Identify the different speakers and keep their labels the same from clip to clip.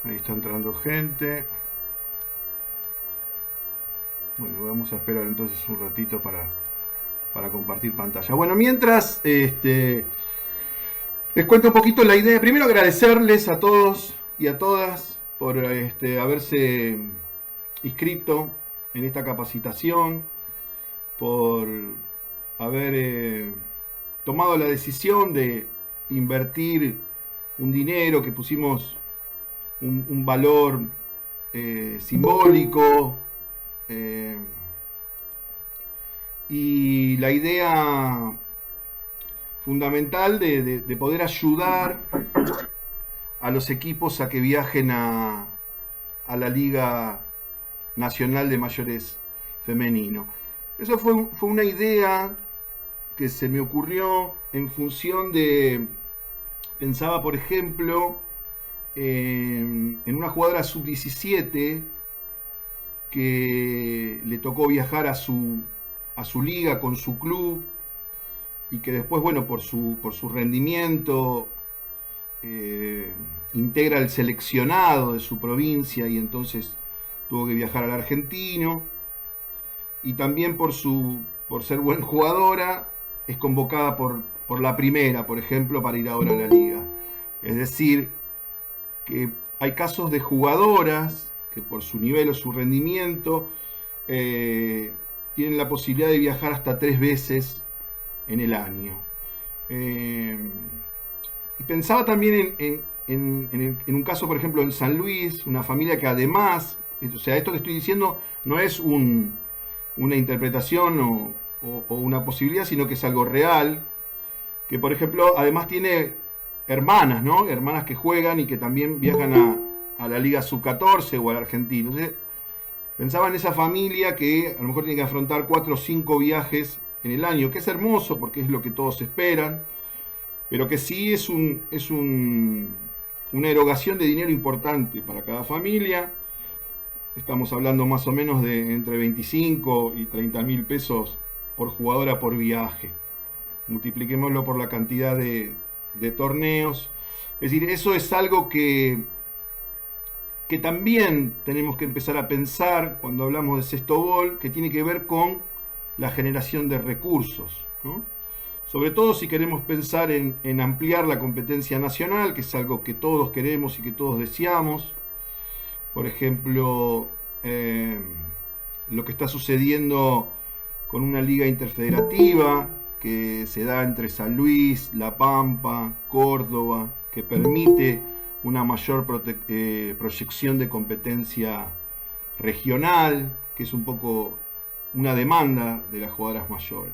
Speaker 1: Ahí está entrando gente. Bueno, vamos a esperar entonces un ratito para compartir pantalla. Bueno, mientras les cuento un poquito la idea. Primero agradecerles a todos y a todas por haberse inscrito en esta capacitación, por haber tomado la decisión de invertir un dinero que pusimos un valor simbólico, eh, y la idea fundamental de poder ayudar a los equipos a que viajen a la Liga Nacional de Mayores Femenino. Eso fue una idea que se me ocurrió en función de, pensaba por ejemplo, en una jugadora sub-17 que le tocó viajar a su liga con su club y que después, bueno, por su rendimiento, integra el seleccionado de su provincia y entonces tuvo que viajar al argentino. Y también por ser buena jugadora, es convocada por la primera, por ejemplo, para ir ahora a la liga. Es decir, que hay casos de jugadoras que por su nivel o su rendimiento tienen la posibilidad de viajar hasta 3 veces en el año. Y pensaba también en un caso, por ejemplo, en San Luis, una familia que además, o sea, esto que estoy diciendo no es una interpretación o una posibilidad, sino que es algo real, que por ejemplo, además tiene hermanas, ¿no? Hermanas que juegan y que también viajan a la Liga Sub-14 o al argentino. Entonces, pensaba en esa familia que a lo mejor tiene que afrontar 4 o 5 viajes en el año, que es hermoso porque es lo que todos esperan, pero que sí una erogación de dinero importante para cada familia. Estamos hablando más o menos de entre 25 y 30 mil pesos por jugadora por viaje. Multipliquémoslo por la cantidad de torneos. Es decir, eso es algo que también tenemos que empezar a pensar cuando hablamos de Sexto Bol, que tiene que ver con la generación de recursos, ¿no? Sobre todo si queremos pensar en ampliar la competencia nacional, que es algo que todos queremos y que todos deseamos. Por ejemplo, lo que está sucediendo con una liga interfederativa que se da entre San Luis, La Pampa, Córdoba, que permite una mayor proyección de competencia regional, que es un poco una demanda de las jugadoras mayores.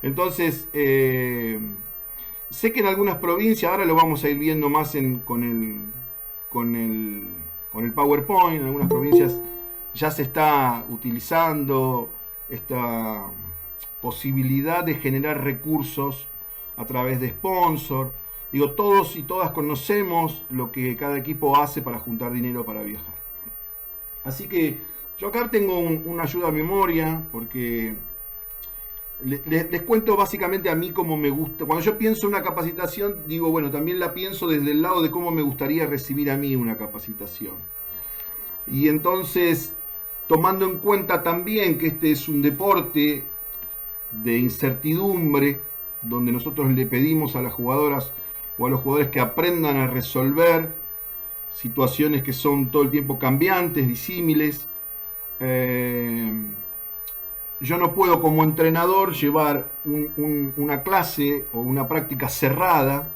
Speaker 1: Entonces, sé que en algunas provincias, ahora lo vamos a ir viendo más con el PowerPoint, en algunas provincias ya se está utilizando esta posibilidad de generar recursos a través de sponsor. Digo, todos y todas conocemos lo que cada equipo hace para juntar dinero para viajar. Así que yo acá tengo una ayuda a memoria, porque les cuento básicamente a mí cómo me gusta. Cuando yo pienso en una capacitación, digo, bueno, también la pienso desde el lado de cómo me gustaría recibir a mí una capacitación. Y entonces, tomando en cuenta también que este es un deporte de incertidumbre, donde nosotros le pedimos a las jugadoras o a los jugadores que aprendan a resolver situaciones que son todo el tiempo cambiantes, disímiles. Yo no puedo como entrenador llevar una clase o una práctica cerrada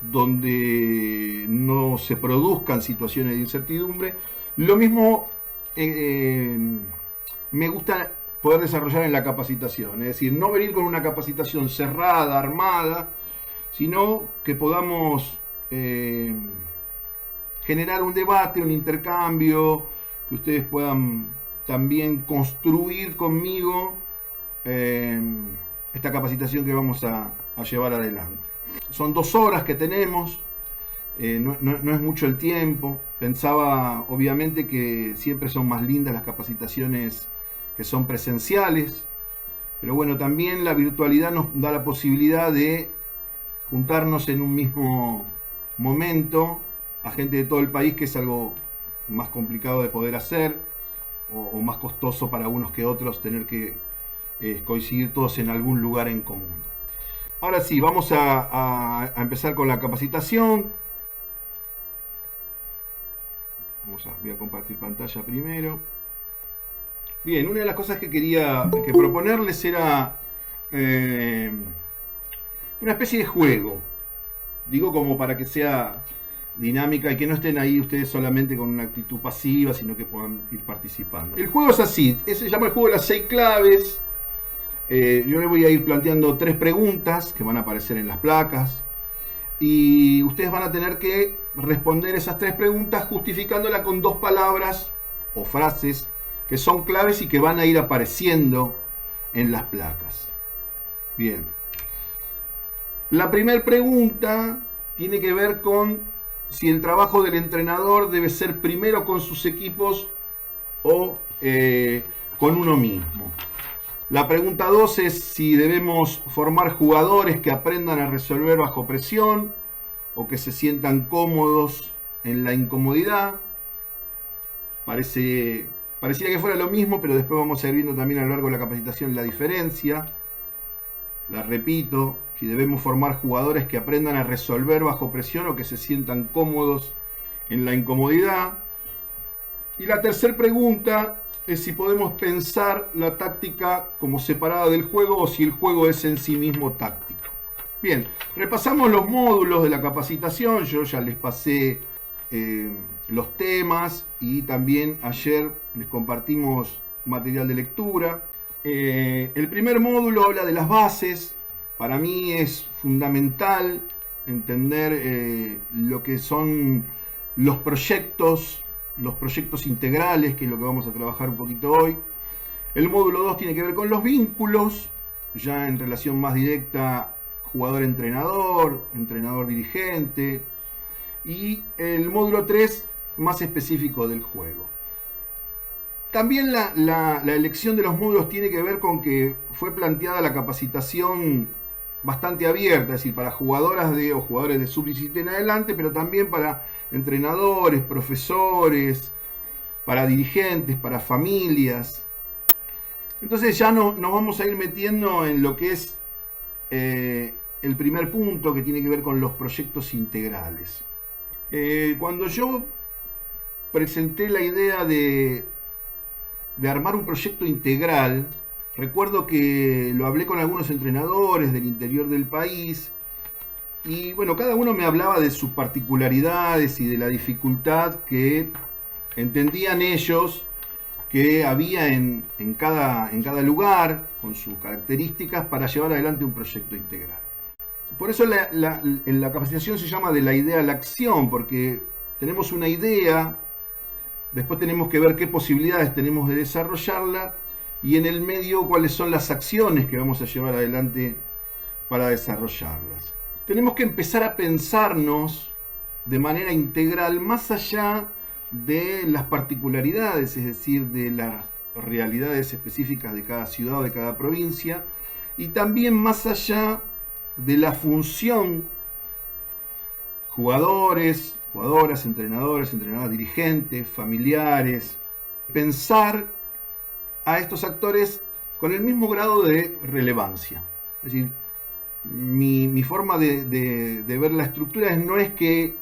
Speaker 1: donde no se produzcan situaciones de incertidumbre. Lo mismo me gusta poder desarrollar en la capacitación, es decir, no venir con una capacitación cerrada, armada, sino que podamos generar un debate, un intercambio, que ustedes puedan también construir conmigo esta capacitación que vamos a llevar adelante. Son 2 horas que tenemos, no es mucho el tiempo. Pensaba obviamente que siempre son más lindas las capacitaciones que son presenciales, pero bueno, también la virtualidad nos da la posibilidad de juntarnos en un mismo momento a gente de todo el país, que es algo más complicado de poder hacer o más costoso para unos que otros tener que coincidir todos en algún lugar en común. Ahora sí, vamos a empezar con la capacitación. Voy a compartir pantalla primero. Bien, una de las cosas que quería proponerles era una especie de juego. Digo, como para que sea dinámica y que no estén ahí ustedes solamente con una actitud pasiva, sino que puedan ir participando. El juego es así, se llama el juego de las 6 claves. Yo les voy a ir planteando 3 preguntas que van a aparecer en las placas y ustedes van a tener que responder esas 3 preguntas justificándola con 2 palabras o frases que son claves y que van a ir apareciendo en las placas. Bien. La primera pregunta tiene que ver con si el trabajo del entrenador debe ser primero con sus equipos o con uno mismo. La pregunta 2 es si debemos formar jugadores que aprendan a resolver bajo presión o que se sientan cómodos en la incomodidad. Pareciera que fuera lo mismo, pero después vamos a ir viendo también a lo largo de la capacitación la diferencia. La repito, si debemos formar jugadores que aprendan a resolver bajo presión o que se sientan cómodos en la incomodidad. Y la tercera pregunta es si podemos pensar la táctica como separada del juego o si el juego es en sí mismo táctico. Bien, repasamos los módulos de la capacitación. Yo ya les pasé los temas y también ayer les compartimos material de lectura. El primer módulo habla de las bases. Para mí es fundamental entender lo que son los proyectos integrales, que es lo que vamos a trabajar un poquito hoy. El módulo 2 tiene que ver con los vínculos, ya en relación más directa jugador-entrenador, entrenador-dirigente. Y el módulo 3 más específico del juego. También la elección de los módulos tiene que ver con que fue planteada la capacitación bastante abierta, es decir, para jugadoras o jugadores de sub-17 en adelante, pero también para entrenadores, profesores, para dirigentes, para familias. Entonces ya nos vamos a ir metiendo en lo que es el primer punto, que tiene que ver con los proyectos integrales. Cuando yo presenté la idea de armar un proyecto integral, recuerdo que lo hablé con algunos entrenadores del interior del país y bueno, cada uno me hablaba de sus particularidades y de la dificultad que entendían ellos que había en cada lugar, con sus características, para llevar adelante un proyecto integral. Por eso en la capacitación se llama de la idea a la acción, porque tenemos una idea, después tenemos que ver qué posibilidades tenemos de desarrollarla y en el medio cuáles son las acciones que vamos a llevar adelante para desarrollarlas. Tenemos que empezar a pensarnos de manera integral más allá de las particularidades, es decir, de las realidades específicas de cada ciudad o de cada provincia, y también más allá de la función jugadores, jugadoras, entrenadores, entrenadoras, dirigentes, familiares, pensar a estos actores con el mismo grado de relevancia. Es decir, mi forma de ver la estructura no es que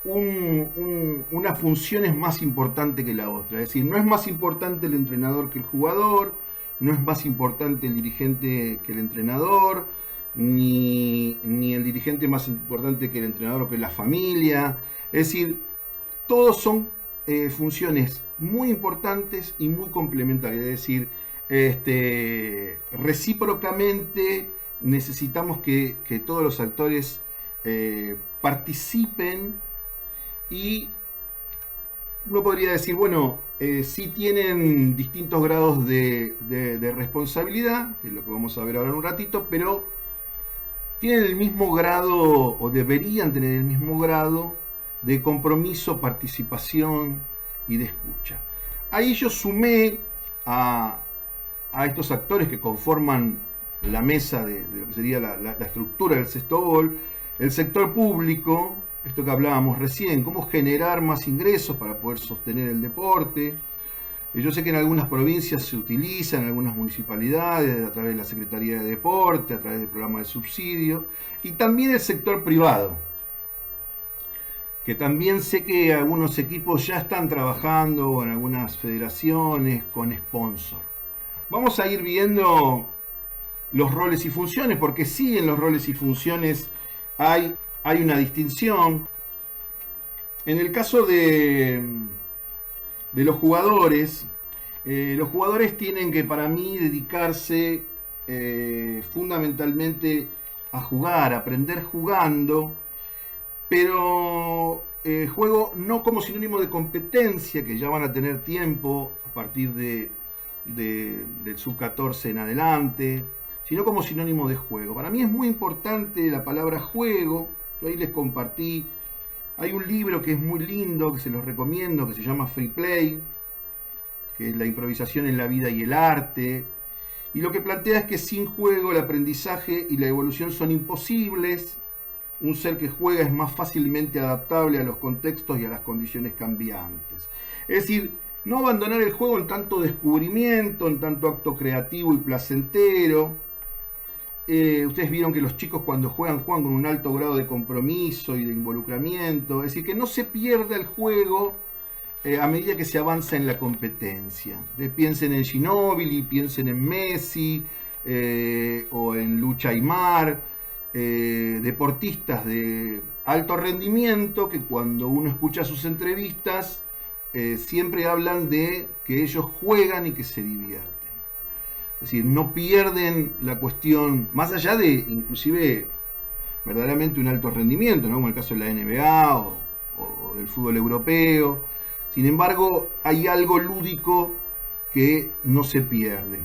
Speaker 1: una función es más importante que la otra. Es decir, no es más importante el entrenador que el jugador, no es más importante el dirigente que el entrenador, ni el dirigente más importante que el entrenador o que la familia. Es decir, todos son funciones muy importantes y muy complementarias. Es decir, recíprocamente necesitamos que todos los actores participen, y uno podría decir, bueno, sí tienen distintos grados de responsabilidad, que es lo que vamos a ver ahora en un ratito, pero tienen el mismo grado, o deberían tener el mismo grado de compromiso, participación y de escucha. Ahí yo sumé a estos actores que conforman la mesa de lo que sería la estructura del sexto bol, el sector público, esto que hablábamos recién, cómo generar más ingresos para poder sostener el deporte. Yo sé que en algunas provincias se utiliza, en algunas municipalidades, a través de la Secretaría de Deporte, a través del programa de subsidio, y también el sector privado, que también sé que algunos equipos ya están trabajando en algunas federaciones con sponsor. Vamos a ir viendo los roles y funciones, porque sí, en los roles y funciones hay una distinción. En el caso de los jugadores tienen que, para mí, dedicarse fundamentalmente a jugar, a aprender jugando, pero juego no como sinónimo de competencia, que ya van a tener tiempo a partir del sub-14 en adelante, sino como sinónimo de juego. Para mí es muy importante la palabra juego. Yo ahí les compartí, hay un libro que es muy lindo, que se los recomiendo, que se llama Free Play, que es la improvisación en la vida y el arte. Y lo que plantea es que sin juego el aprendizaje y la evolución son imposibles. Un ser que juega es más fácilmente adaptable a los contextos y a las condiciones cambiantes. Es decir, no abandonar el juego en tanto descubrimiento, en tanto acto creativo y placentero. Ustedes vieron que los chicos cuando juegan con un alto grado de compromiso y de involucramiento. Es decir, que no se pierda el juego a medida que se avanza en la competencia. Piensen en Ginóbili, piensen en Messi o en Lucha Aymar, deportistas de alto rendimiento que cuando uno escucha sus entrevistas siempre hablan de que ellos juegan y que se divierten. Es decir, no pierden la cuestión, más allá de inclusive verdaderamente un alto rendimiento, ¿no? Como el caso de la NBA o del fútbol europeo. Sin embargo, hay algo lúdico que no se pierde.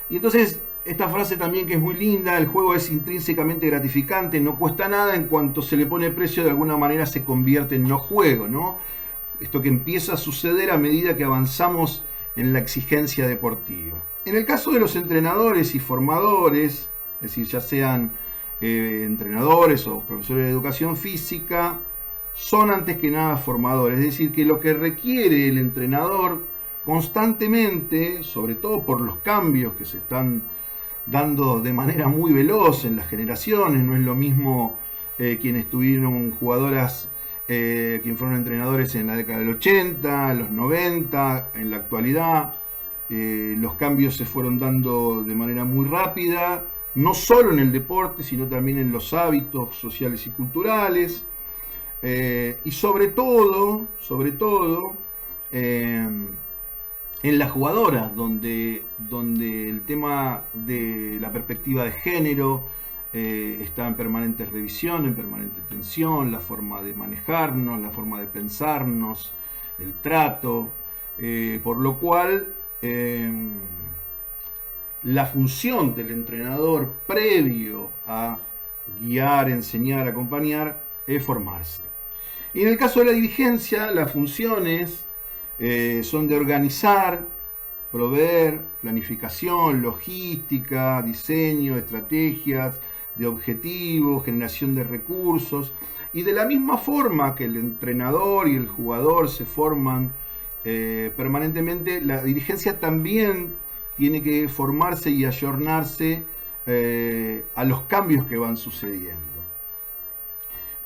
Speaker 1: Y entonces, esta frase también que es muy linda, el juego es intrínsecamente gratificante, no cuesta nada, en cuanto se le pone precio de alguna manera se convierte en no juego, ¿no? Esto que empieza a suceder a medida que avanzamos en la exigencia deportiva. En el caso de los entrenadores y formadores, es decir, ya sean entrenadores o profesores de educación física, son antes que nada formadores. Es decir, que lo que requiere el entrenador constantemente, sobre todo por los cambios que se están dando de manera muy veloz en las generaciones, no es lo mismo quienes tuvieron jugadoras, quienes fueron entrenadores en la década del 80, los 90, en la actualidad. Los cambios se fueron dando de manera muy rápida, no solo en el deporte, sino también en los hábitos sociales y culturales. Y sobre todo, en las jugadoras, donde el tema de la perspectiva de género está en permanente revisión, en permanente tensión, la forma de manejarnos, la forma de pensarnos, el trato, por lo cual la función del entrenador previo a guiar, enseñar, acompañar, es formarse. Y en el caso de la dirigencia, las funciones son de organizar, proveer, planificación, logística, diseño, estrategias de objetivos, generación de recursos. Y de la misma forma que el entrenador y el jugador se forman permanentemente, la dirigencia también tiene que formarse y ayornarse a los cambios que van sucediendo.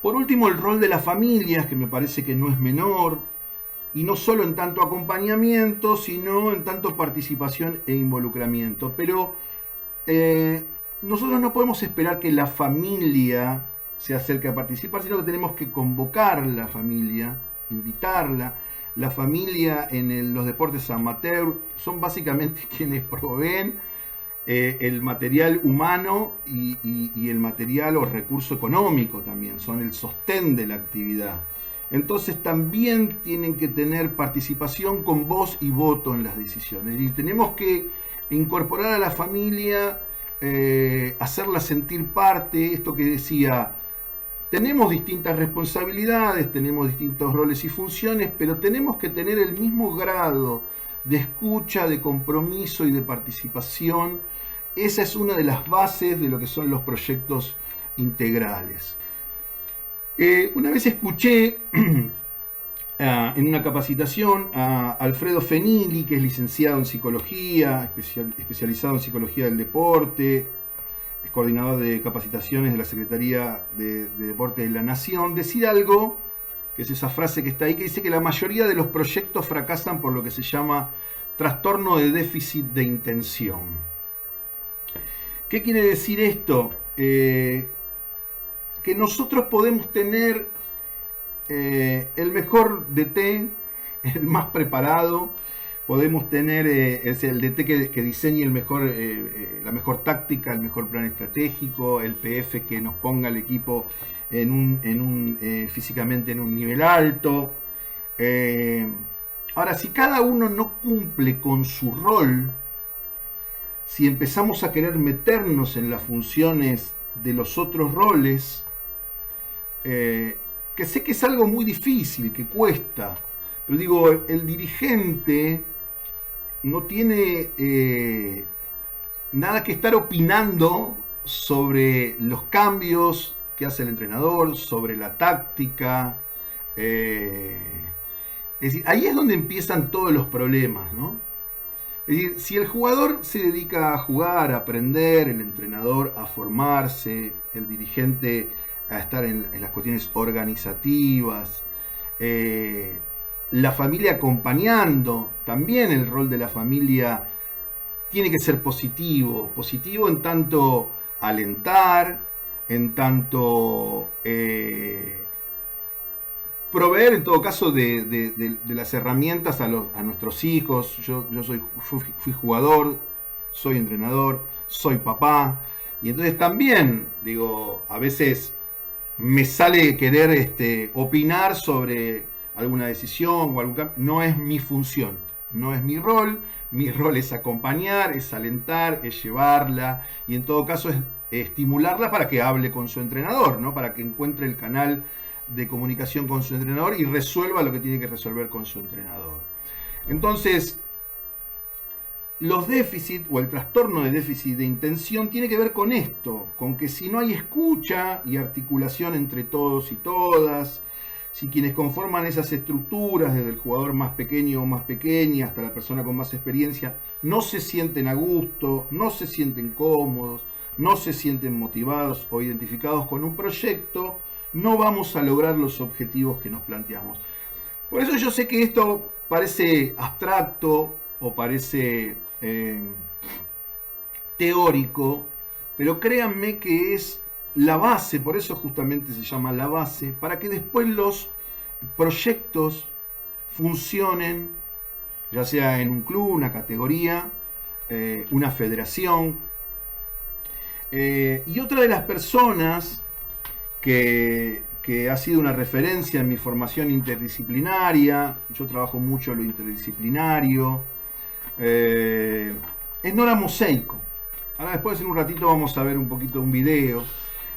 Speaker 1: Por último, el rol de las familias, que me parece que no es menor, y no solo en tanto acompañamiento, sino en tanto participación e involucramiento. Pero nosotros no podemos esperar que la familia se acerque a participar, sino que tenemos que convocar la familia, invitarla. La familia en los deportes amateur son básicamente quienes proveen el material humano y el material o recurso económico también, son el sostén de la actividad. Entonces también tienen que tener participación con voz y voto en las decisiones. Y tenemos que incorporar a la familia, hacerla sentir parte, esto que decía, tenemos distintas responsabilidades, tenemos distintos roles y funciones, pero tenemos que tener el mismo grado de escucha, de compromiso y de participación. Esa es una de las bases de lo que son los proyectos integrales. Una vez escuché en una capacitación a Alfredo Fenili, que es licenciado en psicología, especializado en psicología del deporte, es coordinador de capacitaciones de la Secretaría de Deporte de la Nación, decir algo, que es esa frase que está ahí, que dice que la mayoría de los proyectos fracasan por lo que se llama trastorno de déficit de intención. ¿Qué quiere decir esto? Que nosotros podemos tener el mejor DT, el más preparado, podemos tener es el DT que diseñe el mejor, la mejor táctica, el mejor plan estratégico, el PF que nos ponga el equipo físicamente en un nivel alto. Ahora, si cada uno no cumple con su rol, si empezamos a querer meternos en las funciones de los otros roles, que sé que es algo muy difícil, que cuesta, pero digo, el dirigente no tiene nada que estar opinando sobre los cambios que hace el entrenador, sobre la táctica. Es decir, ahí es donde empiezan todos los problemas, ¿no? Es decir, si el jugador se dedica a jugar, a aprender, el entrenador a formarse, el dirigente a estar en las cuestiones organizativas, la familia acompañando, también el rol de la familia tiene que ser positivo, positivo en tanto alentar, en tanto proveer en todo caso de las herramientas a nuestros hijos. Yo fui jugador, soy entrenador, soy papá, y entonces también, digo, a veces me sale querer opinar sobre alguna decisión o algún cambio. No es mi función, no es mi rol es acompañar, es alentar, es llevarla, y en todo caso es estimularla para que hable con su entrenador, ¿no? Para que encuentre el canal de comunicación con su entrenador y resuelva lo que tiene que resolver con su entrenador. Entonces, los déficits o el trastorno de déficit de intención tiene que ver con esto, con que si no hay escucha y articulación entre todos y todas, si quienes conforman esas estructuras, desde el jugador más pequeño o más pequeña hasta la persona con más experiencia, no se sienten a gusto, no se sienten cómodos, no se sienten motivados o identificados con un proyecto, no vamos a lograr los objetivos que nos planteamos. Por eso yo sé que esto parece abstracto o parece teórico, pero créanme que es la base, por eso justamente se llama la base, para que después los proyectos funcionen, ya sea en un club, una categoría, una federación. Y otra de las personas que ha sido una referencia en mi formación interdisciplinaria, yo trabajo mucho lo interdisciplinario, es Nora Moseico. Ahora después en un ratito vamos a ver un poquito un video.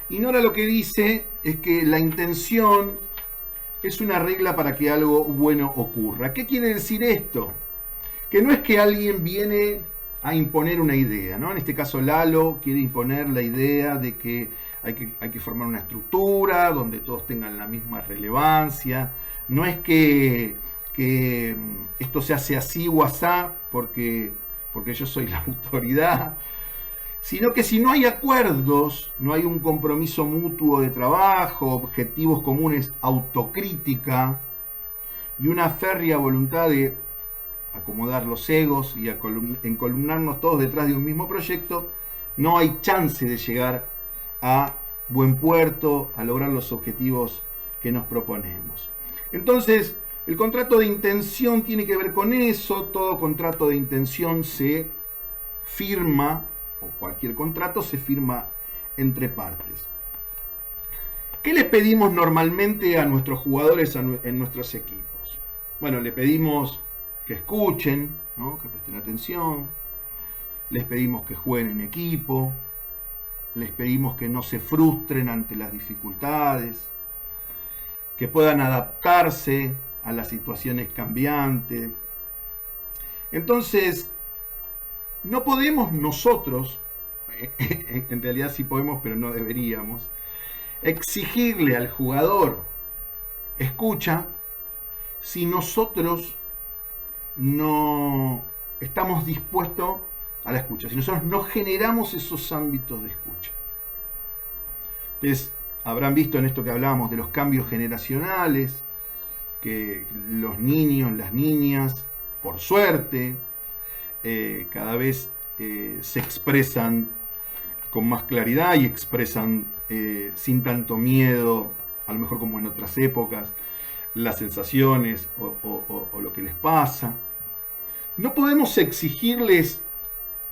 Speaker 1: Y Nora lo que dice es que la intención es una regla para que algo bueno ocurra. ¿Qué quiere decir esto? Que no es que alguien viene a imponer una idea, ¿no? En este caso Lalo quiere imponer la idea de que hay que formar una estructura donde todos tengan la misma relevancia. No es que esto se hace así o asá porque yo soy la autoridad, sino que si no hay acuerdos, no hay un compromiso mutuo de trabajo, objetivos comunes, autocrítica y una férrea voluntad de acomodar los egos y encolumnarnos todos detrás de un mismo proyecto, no hay chance de llegar a buen puerto, a lograr los objetivos que nos proponemos. Entonces, el contrato de intención tiene que ver con eso. Todo contrato de intención se firma, o cualquier contrato se firma entre partes. ¿Qué les pedimos normalmente a nuestros jugadores en nuestros equipos? Bueno, le pedimos que escuchen, ¿no? Que presten atención, les pedimos que jueguen en equipo, les pedimos que no se frustren ante las dificultades, que puedan adaptarse a las situaciones cambiantes. Entonces, no podemos nosotros, en realidad sí podemos, pero no deberíamos, exigirle al jugador escucha si nosotros no estamos dispuestos a la escucha, si nosotros no generamos esos ámbitos de escucha. Entonces, habrán visto en esto que hablábamos de los cambios generacionales, que los niños, las niñas, por suerte, cada vez se expresan con más claridad y expresan sin tanto miedo, a lo mejor como en otras épocas, las sensaciones o lo que les pasa. No podemos exigirles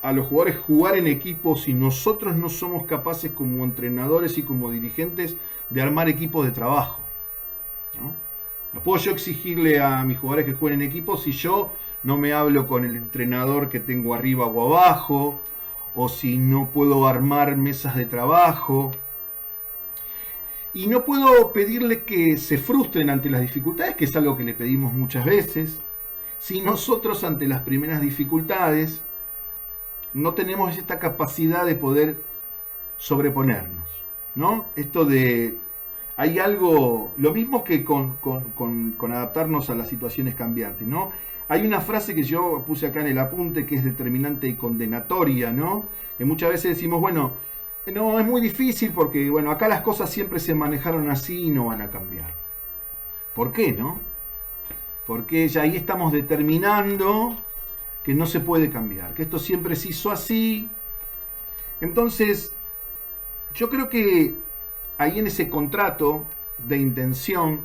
Speaker 1: a los jugadores jugar en equipo si nosotros no somos capaces como entrenadores y como dirigentes de armar equipos de trabajo, ¿no? No puedo yo exigirle a mis jugadores que jueguen en equipo si yo no me hablo con el entrenador que tengo arriba o abajo, o si no puedo armar mesas de trabajo. Y no puedo pedirle que se frustren ante las dificultades, que es algo que le pedimos muchas veces, si nosotros ante las primeras dificultades no tenemos esta capacidad de poder sobreponernos, ¿no? Esto de... Hay algo, lo mismo que con adaptarnos a las situaciones cambiantes, ¿no? Hay una frase que yo puse acá en el apunte que es determinante y condenatoria, ¿no? Que muchas veces decimos, bueno, no, es muy difícil porque, bueno, acá las cosas siempre se manejaron así y no van a cambiar. ¿Por qué, no? Porque ya ahí estamos determinando que no se puede cambiar, que esto siempre se hizo así. Entonces, yo creo que ahí en ese contrato de intención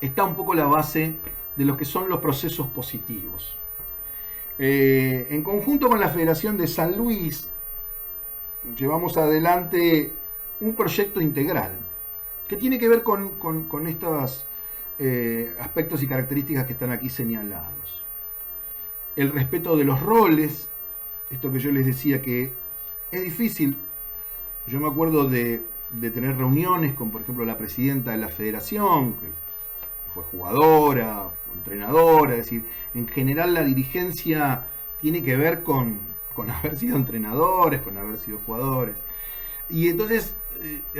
Speaker 1: está un poco la base de lo que son los procesos positivos. En conjunto con la Federación de San Luis, llevamos adelante un proyecto integral que tiene que ver con estos aspectos y características que están aquí señalados. El respeto de los roles, esto que yo les decía que es difícil. Yo me acuerdo de tener reuniones con, por ejemplo, la presidenta de la federación, que fue jugadora, entrenadora, es decir, en general la dirigencia tiene que ver con haber sido entrenadores, con haber sido jugadores. Y entonces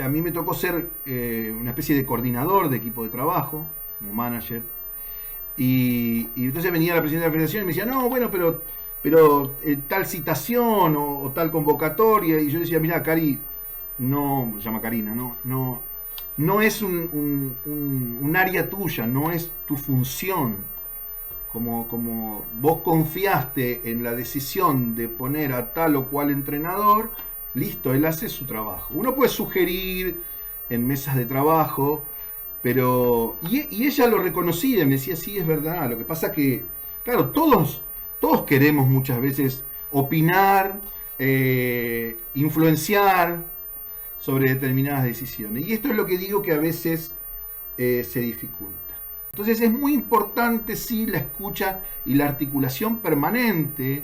Speaker 1: a mí me tocó ser una especie de coordinador de equipo de trabajo, como manager. Y entonces venía la presidenta de la federación y me decía, no, bueno, pero tal citación o tal convocatoria. Y yo decía, mira, Cari, no, se llama Karina, no es un área tuya, no es tu función. Como vos confiaste en la decisión de poner a tal o cual entrenador, listo, él hace su trabajo. Uno puede sugerir en mesas de trabajo, pero... Y ella lo reconocía, me decía, sí, es verdad. Lo que pasa que, claro, todos queremos muchas veces opinar, influenciar sobre determinadas decisiones. Y esto es lo que digo que a veces se dificulta. Entonces es muy importante, sí, la escucha y la articulación permanente,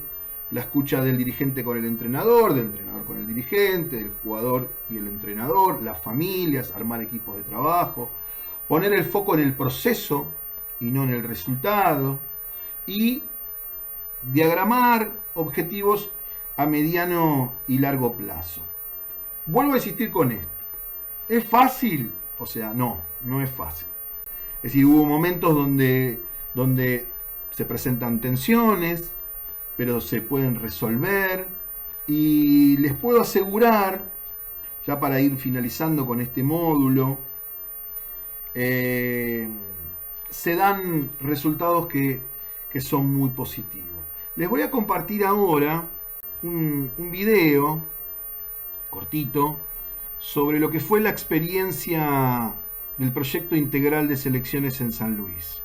Speaker 1: la escucha del dirigente con el entrenador, del entrenador con el dirigente, del jugador y el entrenador, las familias, armar equipos de trabajo, poner el foco en el proceso y no en el resultado, y diagramar objetivos a mediano y largo plazo. Vuelvo a insistir con esto. ¿Es fácil? O sea, no es fácil. Es decir, hubo momentos donde se presentan tensiones, pero se pueden resolver. Y les puedo asegurar, ya para ir finalizando con este módulo, se dan resultados que son muy positivos. Les voy a compartir ahora un video cortito sobre lo que fue la experiencia del proyecto integral de selecciones en San Luis.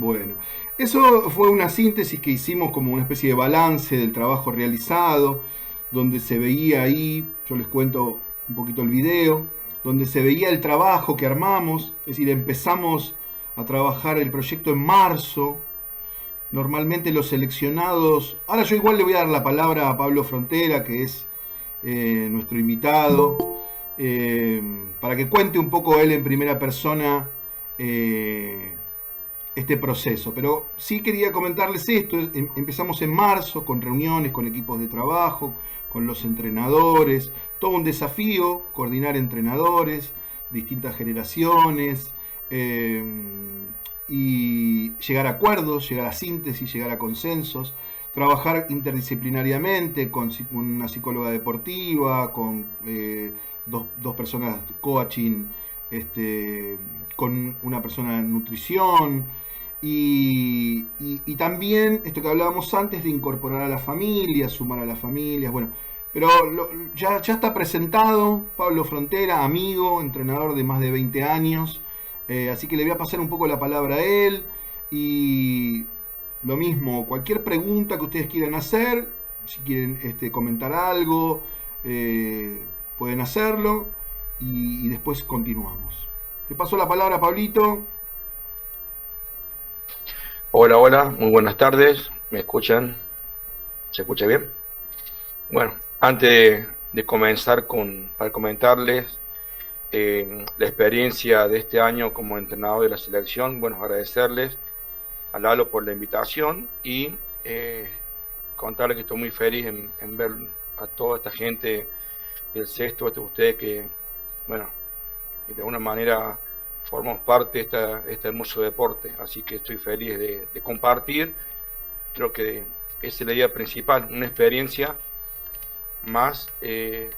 Speaker 1: Bueno, eso fue una síntesis que hicimos como una especie de balance del trabajo realizado, donde se veía ahí, yo les cuento un poquito el video, donde se veía el trabajo que armamos, es decir, empezamos a trabajar el proyecto en marzo. Normalmente los seleccionados, ahora yo igual le voy a dar la palabra a Pablo Frontera, que es nuestro invitado, eh, para que cuente un poco él en primera persona eh, este proceso. Pero sí quería comentarles esto. Empezamos en marzo con reuniones con equipos de trabajo, con los entrenadores. Todo un desafío, coordinar entrenadores, distintas generaciones, eh, y llegar a acuerdos, llegar a síntesis, llegar a consensos. Trabajar interdisciplinariamente con una psicóloga deportiva, con dos personas coaching, con una persona de nutrición, y también esto que hablábamos antes de incorporar a las familias, sumar a las familias, bueno, pero ya está presentado Pablo Frontera, amigo, entrenador de más de 20 años, así que le voy a pasar un poco la palabra a él, y lo mismo, cualquier pregunta que ustedes quieran hacer, si quieren comentar algo, pueden hacerlo, y después continuamos. Te paso la palabra, Pablito.
Speaker 2: Hola, hola, muy buenas tardes. ¿Me escuchan? ¿Se escucha bien? Bueno, antes de comenzar para comentarles la experiencia de este año como entrenador de la selección, bueno, agradecerles a Lalo por la invitación y contarles que estoy muy feliz en ver a toda esta gente del sexto, ustedes que, bueno, de alguna manera formamos parte de este hermoso deporte, así que estoy feliz de compartir. Creo que esa es la idea principal, una experiencia más de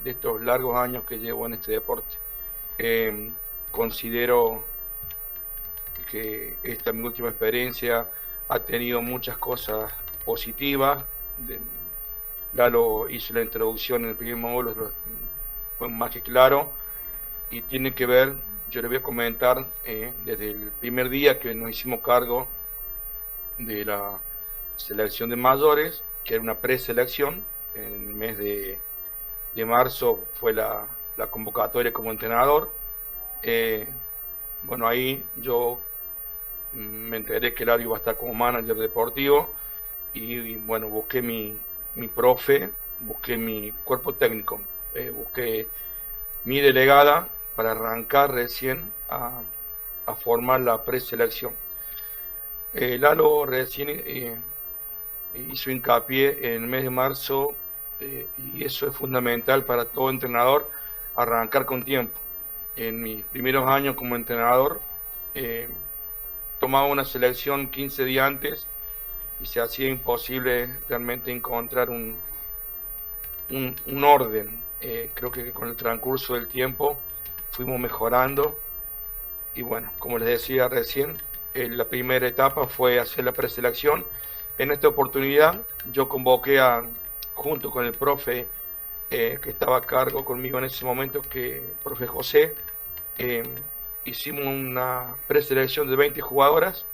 Speaker 2: estos largos años que llevo en este deporte. Considero que esta mi última experiencia ha tenido muchas cosas positivas. Lalo hizo la introducción en el primer módulo, fue más que claro, y tiene que ver, yo le voy a comentar, desde el primer día que nos hicimos cargo de la selección de mayores, que era una preselección. En el mes de marzo fue la convocatoria como entrenador. Bueno, ahí yo me enteré que Lario iba a estar como manager deportivo y bueno, busqué mi profe, busqué mi cuerpo técnico, busqué mi delegada para arrancar recién a formar la preselección. Lalo recién hizo hincapié en el mes de marzo, y eso es fundamental para todo entrenador, arrancar con tiempo. En mis primeros años como entrenador, tomaba una selección 15 días antes y se hacía imposible realmente encontrar un orden. Creo que con el transcurso del tiempo fuimos mejorando y bueno, como les decía recién, la primera etapa fue hacer la preselección. En esta oportunidad yo convoqué junto con el profe que estaba a cargo conmigo en ese momento, que profe José, eh, hicimos una preselección de 20 jugadoras,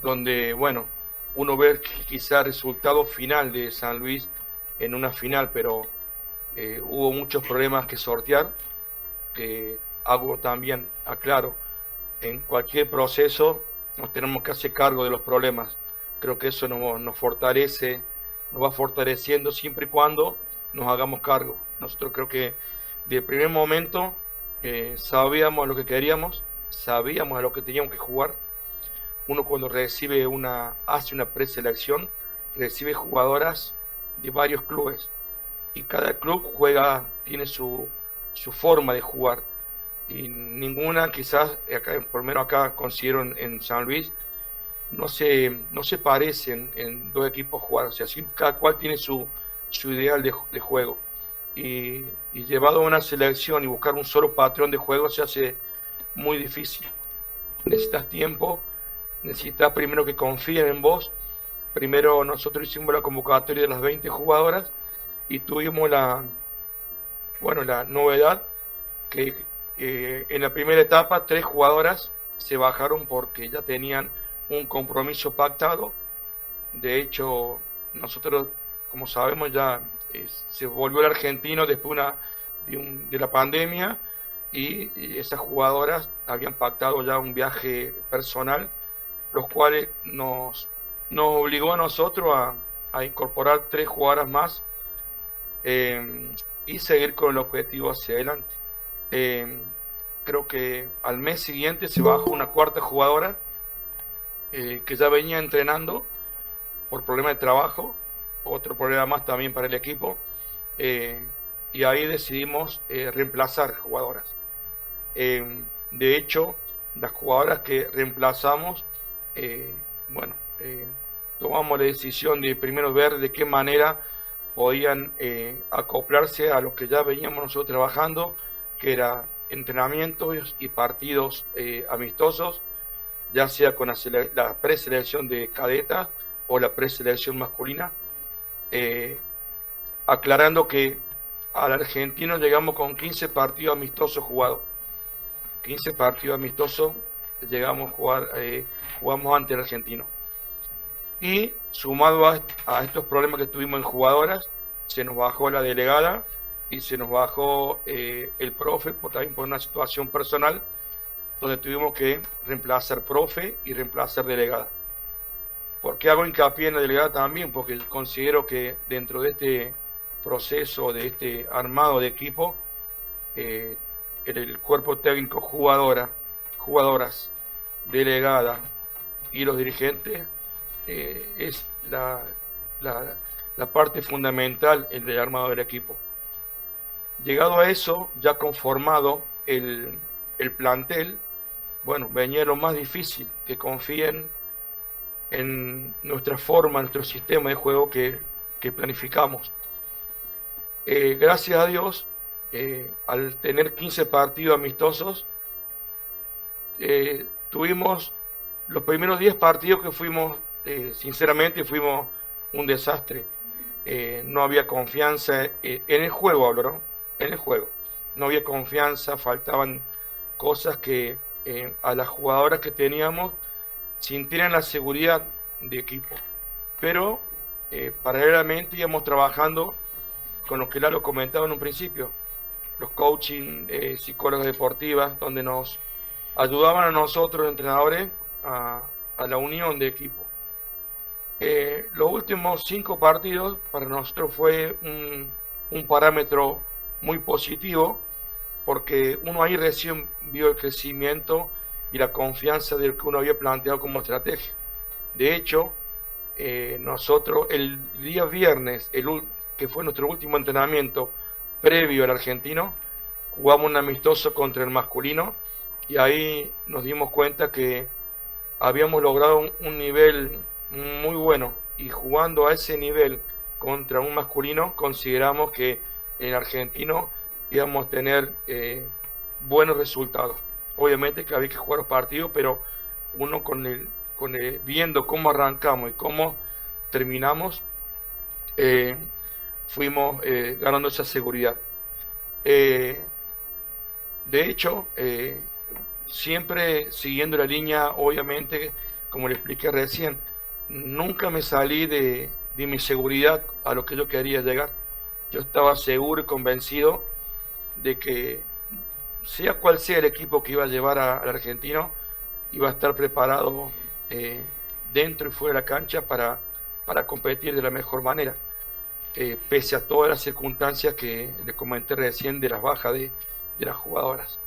Speaker 2: donde, bueno, uno ve quizá el resultado final de San Luis en una final, pero hubo muchos problemas que sortear. Hago también, aclaro, en cualquier proceso nos tenemos que hacer cargo de los problemas. Creo que eso nos fortalece, nos va fortaleciendo siempre y cuando nos hagamos cargo. Nosotros creo que de primer momento sabíamos lo que queríamos, sabíamos a lo que teníamos que jugar. Uno cuando hace una preselección, recibe jugadoras de varios clubes y cada club tiene su forma de jugar. Y ninguna, quizás, por lo menos acá considero en San Luis, no se parecen en dos equipos jugar. O sea, sí, cada cual tiene su ideal de juego. Y llevado a una selección y buscar un solo patrón de juego se hace muy difícil. Necesitas tiempo, necesitas primero que confíen en vos. Primero nosotros hicimos la convocatoria de las 20 jugadoras y tuvimos la novedad que en la primera etapa 3 jugadoras se bajaron porque ya tenían un compromiso pactado. De hecho, nosotros, como sabemos, ya se volvió el argentino después de la pandemia y esas jugadoras habían pactado ya un viaje personal, los cuales nos obligó a nosotros a incorporar 3 jugadoras más y seguir con el objetivo hacia adelante. Creo que al mes siguiente se bajó una 4ª jugadora que ya venía entrenando por problema de trabajo, otro problema más también para el equipo, y ahí decidimos reemplazar jugadoras. De hecho, las jugadoras que reemplazamos, tomamos la decisión de primero ver de qué manera podían acoplarse a lo que ya veníamos nosotros trabajando, que era entrenamientos y partidos amistosos, ya sea con la preselección de cadetas o la preselección masculina, aclarando que al argentino llegamos con 15 partidos amistosos jugados. 15 partidos amistosos llegamos a jugar, jugamos ante el argentino. Y sumado a estos problemas que tuvimos en jugadoras, se nos bajó la delegada y se nos bajó el profe, también por una situación personal, donde tuvimos que reemplazar profe y reemplazar delegada. ¿Por qué hago hincapié en la delegada también? Porque considero que dentro de este proceso, de este armado de equipo, el cuerpo técnico, jugadoras, delegada y los dirigentes es la parte fundamental en el armado del equipo. Llegado a eso, ya conformado el plantel, bueno, venía lo más difícil, que confíen en nuestra forma, nuestro sistema de juego que planificamos. Gracias a Dios, al tener 15 partidos amistosos, tuvimos los primeros 10 partidos que fuimos, sinceramente, fuimos un desastre. No había confianza en el juego, hablo, ¿no? En el juego. No había confianza, faltaban cosas que a las jugadoras que teníamos sintieran la seguridad de equipo. Pero paralelamente íbamos trabajando con lo que Lalo comentaba en un principio, los coaching, psicólogas deportivas, donde nos ayudaban a nosotros, entrenadores, a la unión de equipo. Los últimos 5 partidos para nosotros fue un parámetro muy positivo, porque uno ahí recién vio el crecimiento y la confianza de lo que uno había planteado como estrategia. De hecho, nosotros el día viernes, que fue nuestro último entrenamiento previo al argentino, jugamos un amistoso contra el masculino y ahí nos dimos cuenta que habíamos logrado un nivel muy bueno, y jugando a ese nivel contra un masculino consideramos que en el argentino íbamos a tener buenos resultados. Obviamente que había que jugar los partidos, pero uno viendo cómo arrancamos y cómo terminamos, fuimos ganando esa seguridad. De hecho, siempre siguiendo la línea, obviamente, como le expliqué recién, nunca me salí de mi seguridad a lo que yo quería llegar. Yo estaba seguro y convencido de que sea cual sea el equipo que iba a llevar al argentino, iba a estar preparado dentro y fuera de la cancha para competir de la mejor manera, pese a todas las circunstancias que le comenté recién de las bajas de las jugadoras.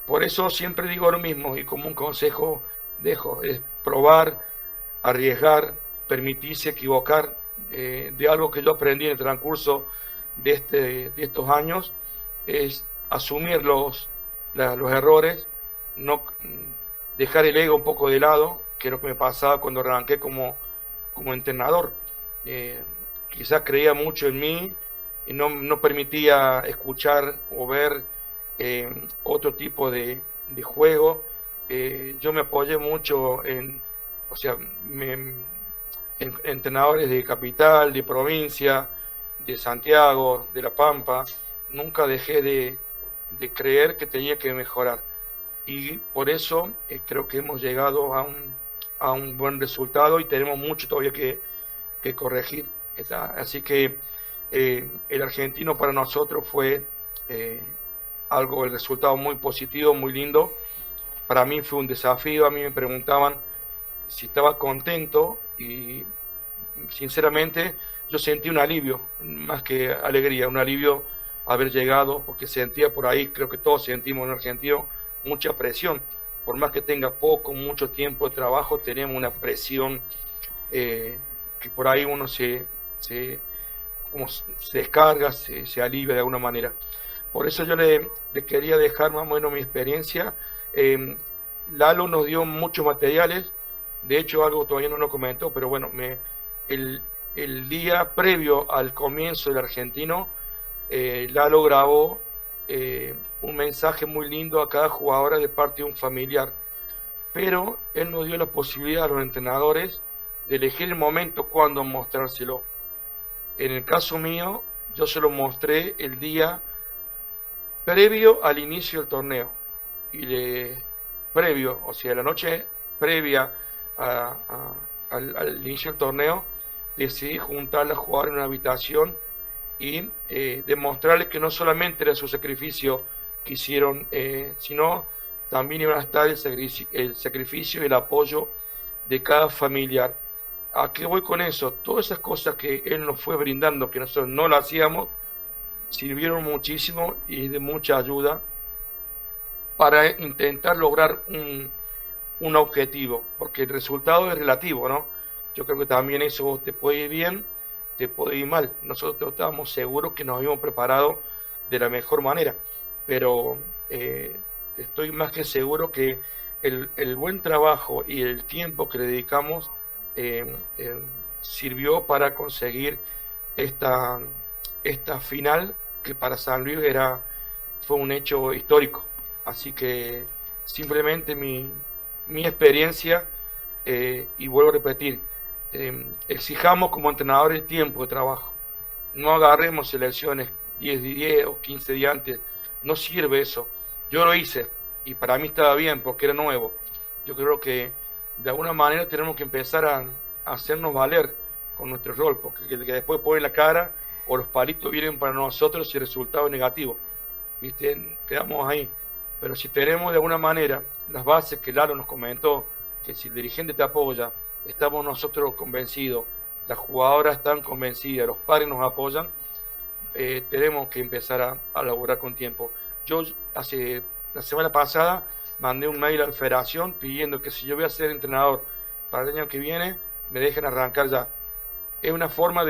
Speaker 2: Por eso siempre digo lo mismo, y como un consejo dejo, es probar, arriesgar, permitirse equivocar. De algo que yo aprendí en el transcurso de estos años es asumir los errores, no dejar el ego un poco de lado, que es lo que me pasaba cuando arranqué como entrenador. Quizás creía mucho en mí y no permitía escuchar o ver otro tipo de juego. Yo me apoyé mucho en entrenadores de capital, de provincia, de Santiago, de La Pampa. Nunca dejé de creer que tenía que mejorar. y por eso creo que hemos llegado a un buen resultado y tenemos mucho todavía que corregir. Así que el argentino para nosotros fue el resultado muy positivo, muy lindo. Para mí fue un desafío, a mí me preguntaban si estaba contento y sinceramente yo sentí un alivio, más que alegría, un alivio haber llegado, porque sentía por ahí, creo que todos sentimos en argentino, mucha presión. Por más que tenga poco, mucho tiempo de trabajo, tenemos una presión que por ahí uno como se descarga, se alivia de alguna manera. Por eso yo le quería dejar más o menos mi experiencia. Lalo nos dio muchos materiales, de hecho algo todavía no lo comentó, pero bueno, el día previo al comienzo del argentino, Lalo grabó un mensaje muy lindo a cada jugadora de parte de un familiar, pero él nos dio la posibilidad a los entrenadores de elegir el momento cuando mostrárselo. En el caso mío, yo se lo mostré el día previo al inicio del torneo, o sea, la noche previa al inicio del torneo, decidí juntarla a jugar en una habitación y demostrarles que no solamente era su sacrificio que hicieron, sino también iban a estar el sacrificio y el apoyo de cada familiar. ¿A qué voy con eso? Todas esas cosas que él nos fue brindando, que nosotros no las hacíamos, sirvieron muchísimo y de mucha ayuda para intentar lograr un objetivo, porque el resultado es relativo, ¿no? Yo creo que también eso te puede ir bien, te puede ir mal. Nosotros estábamos seguros que nos habíamos preparado de la mejor manera, pero estoy más que seguro que el buen trabajo y el tiempo que le dedicamos sirvió para conseguir esta final, que para San Luis fue un hecho histórico. Así que simplemente mi experiencia, y vuelvo a repetir, exijamos como entrenadores tiempo de trabajo. No agarremos selecciones 10 o 15 días antes. No sirve eso. Yo lo hice y para mí estaba bien porque era nuevo. Yo creo que de alguna manera tenemos que empezar a hacernos valer con nuestro rol, porque que después ponen la cara o los palitos vienen para nosotros si el resultado es negativo. ¿Viste? Quedamos ahí. Pero si tenemos de alguna manera las bases que Lalo nos comentó, que si el dirigente te apoya, estamos nosotros convencidos, las jugadoras están convencidas, los padres nos apoyan, tenemos que empezar a laburar con tiempo. Yo la semana pasada mandé un mail a la federación pidiendo que si yo voy a ser entrenador para el año que viene, me dejen arrancar ya. Es una forma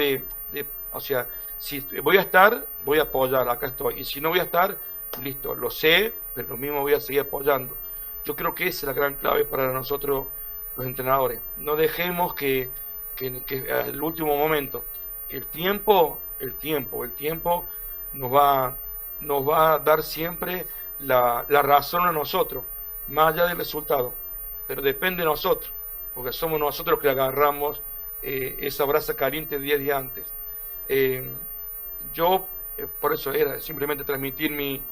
Speaker 2: o sea, si voy a estar, voy a apoyar, acá estoy. Y si no voy a estar, listo, lo sé, pero lo mismo voy a seguir apoyando. Yo creo que esa es la gran clave para nosotros los entrenadores. No dejemos que al último momento, el tiempo nos va a dar siempre la razón a nosotros, más allá del resultado. Pero depende de nosotros, porque somos nosotros que agarramos esa brasa caliente 10 días antes. Yo, por eso era simplemente transmitir mi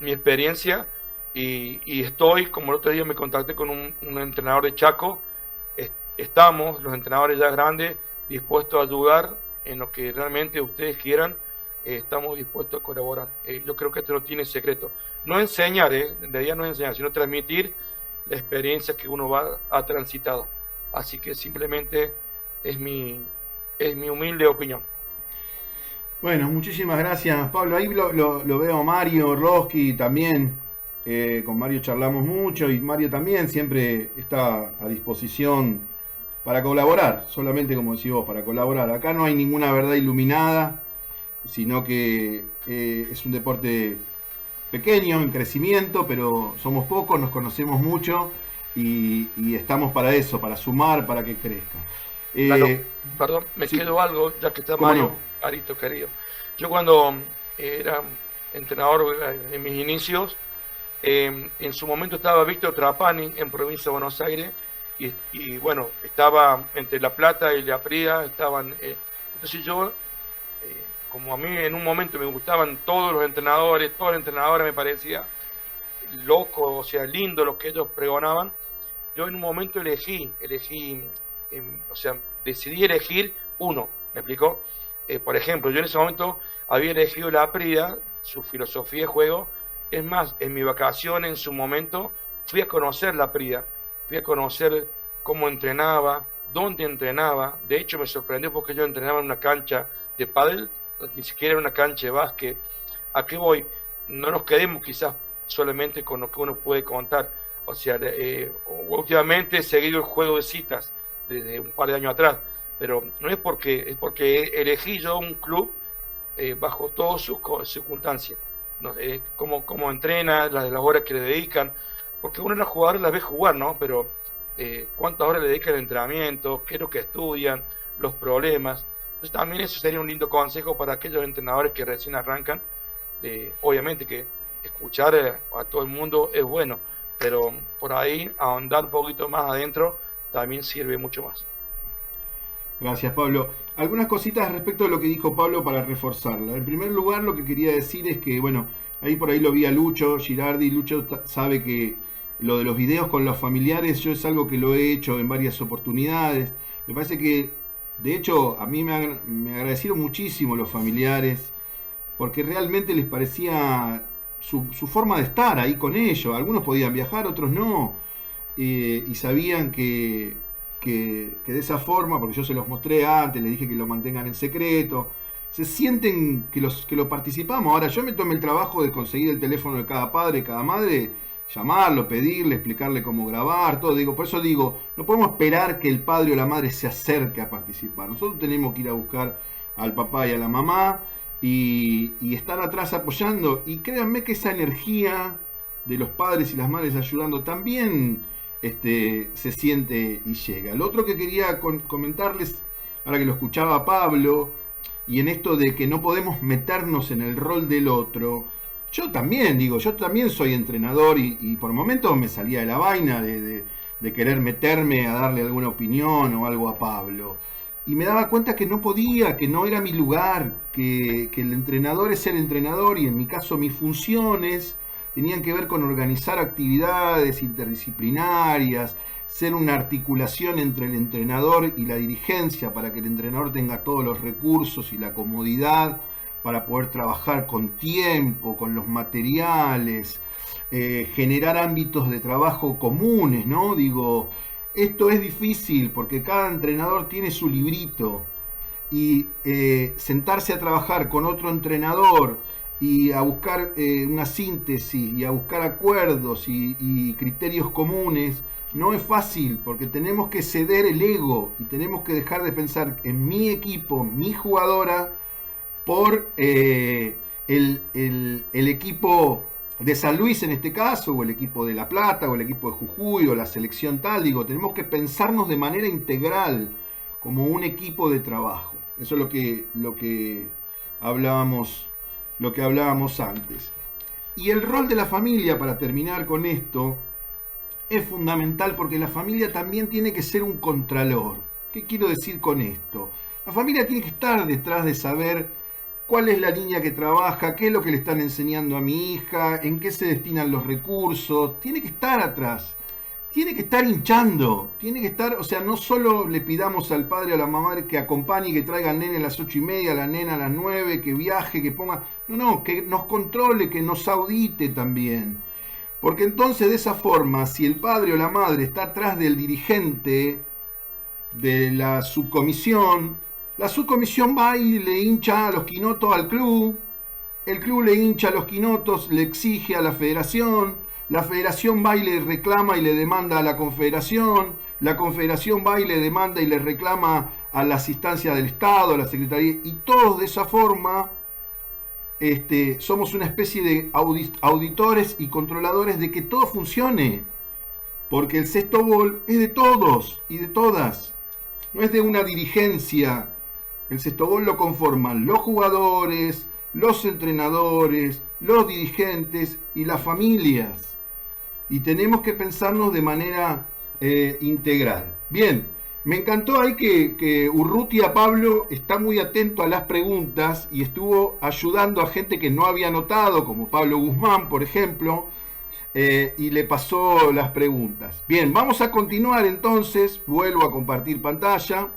Speaker 2: experiencia y estoy, como el otro día me contacté con un entrenador de Chaco, estamos, los entrenadores ya grandes, dispuestos a ayudar en lo que realmente ustedes quieran, estamos dispuestos a colaborar. Yo creo que esto no tiene secreto. No enseñar, en realidad no es enseñar, sino transmitir la experiencia que uno ha transitado. Así que simplemente es mi humilde opinión.
Speaker 1: Bueno, muchísimas gracias, Pablo. Ahí lo veo a Mario Roski también. Con Mario charlamos mucho y Mario también siempre está a disposición para colaborar, solamente como decís vos, para colaborar. Acá no hay ninguna verdad iluminada, sino que es un deporte pequeño, en crecimiento, pero somos pocos, nos conocemos mucho y estamos para eso, para sumar, para que crezca.
Speaker 2: Claro, perdón, me
Speaker 1: sí.
Speaker 2: quedo algo, ya que está
Speaker 1: ¿Cómo
Speaker 2: Mario,
Speaker 1: no?
Speaker 2: Arito querido. Yo cuando era entrenador en mis inicios, en su momento estaba Víctor Trapani en provincia de Buenos Aires y bueno, estaba entre La Plata y La Prida, entonces yo, como a mí en un momento me gustaban todas las entrenadoras me parecía, loco, o sea, lindo lo que ellos pregonaban. Yo en un momento o sea, decidí elegir uno, ¿me explicó? Por ejemplo, yo en ese momento había elegido la Prida, su filosofía de juego. Es más, en mi vacación en su momento fui a conocer la Prida, fui a conocer cómo entrenaba, dónde entrenaba. De hecho, me sorprendió porque yo entrenaba en una cancha de pádel, ni siquiera en una cancha de básquet. ¿A qué voy? No nos quedemos quizás solamente con lo que uno puede contar. O sea, últimamente he seguido el juego de citas desde un par de años atrás, pero no es porque, es porque elegí yo un club bajo todas sus circunstancias, ¿no? Cómo entrena, las horas que le dedican, porque uno de los jugadores las ve jugar, ¿no? Pero cuántas horas le dedican al entrenamiento, qué es lo que estudian, los problemas. Entonces también eso sería un lindo consejo para aquellos entrenadores que recién arrancan. Obviamente que escuchar a todo el mundo es bueno, pero por ahí ahondar un poquito más adentro también sirve mucho más.
Speaker 1: Gracias, Pablo. Algunas cositas respecto de lo que dijo Pablo para reforzarla. En primer lugar, lo que quería decir es que, bueno, ahí por ahí lo vi a Lucho Girardi. Lucho sabe que lo de los videos con los familiares, yo es algo que lo he hecho en varias oportunidades. Me parece que, de hecho, a mí me agradecieron muchísimo los familiares, porque realmente les parecía su forma de estar ahí con ellos. Algunos podían viajar, otros no. Y sabían que de esa forma, porque yo se los mostré antes, les dije que lo mantengan en secreto, se sienten que lo participamos. Ahora, yo me tomé el trabajo de conseguir el teléfono de cada padre, cada madre, llamarlo, pedirle, explicarle cómo grabar, todo. Digo, por eso digo, no podemos esperar que el padre o la madre se acerque a participar. Nosotros tenemos que ir a buscar al papá y a la mamá y estar atrás apoyando. Y créanme que esa energía de los padres y las madres ayudando también se siente y llega. Lo otro que quería comentarles, ahora que lo escuchaba Pablo, y en esto de que no podemos meternos en el rol del otro, yo también digo, yo también soy entrenador y por momentos me salía de la vaina de querer meterme a darle alguna opinión o algo a Pablo. Y me daba cuenta que no podía, que no era mi lugar, que el entrenador es el entrenador y en mi caso mis funciones tenían que ver con organizar actividades interdisciplinarias, ser una articulación entre el entrenador y la dirigencia para que el entrenador tenga todos los recursos y la comodidad para poder trabajar con tiempo, con los materiales, generar ámbitos de trabajo comunes, ¿no? Digo, esto es difícil porque cada entrenador tiene su librito y sentarse a trabajar con otro entrenador y a buscar una síntesis y a buscar acuerdos y criterios comunes no es fácil, porque tenemos que ceder el ego y tenemos que dejar de pensar en mi equipo, mi jugadora, por el equipo de San Luis en este caso, o el equipo de La Plata, o el equipo de Jujuy, o la selección tal. Digo, tenemos que pensarnos de manera integral como un equipo de trabajo. Eso es lo que hablábamos antes. Y el rol de la familia, para terminar con esto, es fundamental porque la familia también tiene que ser un contralor. ¿Qué quiero decir con esto? La familia tiene que estar detrás de saber cuál es la línea que trabaja, qué es lo que le están enseñando a mi hija, en qué se destinan los recursos. Tiene que estar atrás, tiene que estar hinchando, tiene que estar, o sea, no solo le pidamos al padre o a la mamá que acompañe y que traiga al nene a las 8:30, a la nena a las 9, que viaje, que ponga, no, que nos controle, que nos audite también. Porque entonces de esa forma, si el padre o la madre está atrás del dirigente de la subcomisión va y le hincha a los quinotos al club, el club le hincha a los quinotos, le exige a la federación va y le reclama y le demanda a la confederación va y le demanda y le reclama a las instancias del Estado, a la Secretaría, y todos de esa forma somos una especie de auditores y controladores de que todo funcione, porque el sextobol es de todos y de todas, no es de una dirigencia. El sextobol lo conforman los jugadores, los entrenadores, los dirigentes y las familias, y tenemos que pensarnos de manera integral. Bien, me encantó ahí que Urrutia Pablo está muy atento a las preguntas y estuvo ayudando a gente que no había notado, como Pablo Guzmán, por ejemplo, y le pasó las preguntas. Bien, vamos a continuar entonces. Vuelvo a compartir pantalla.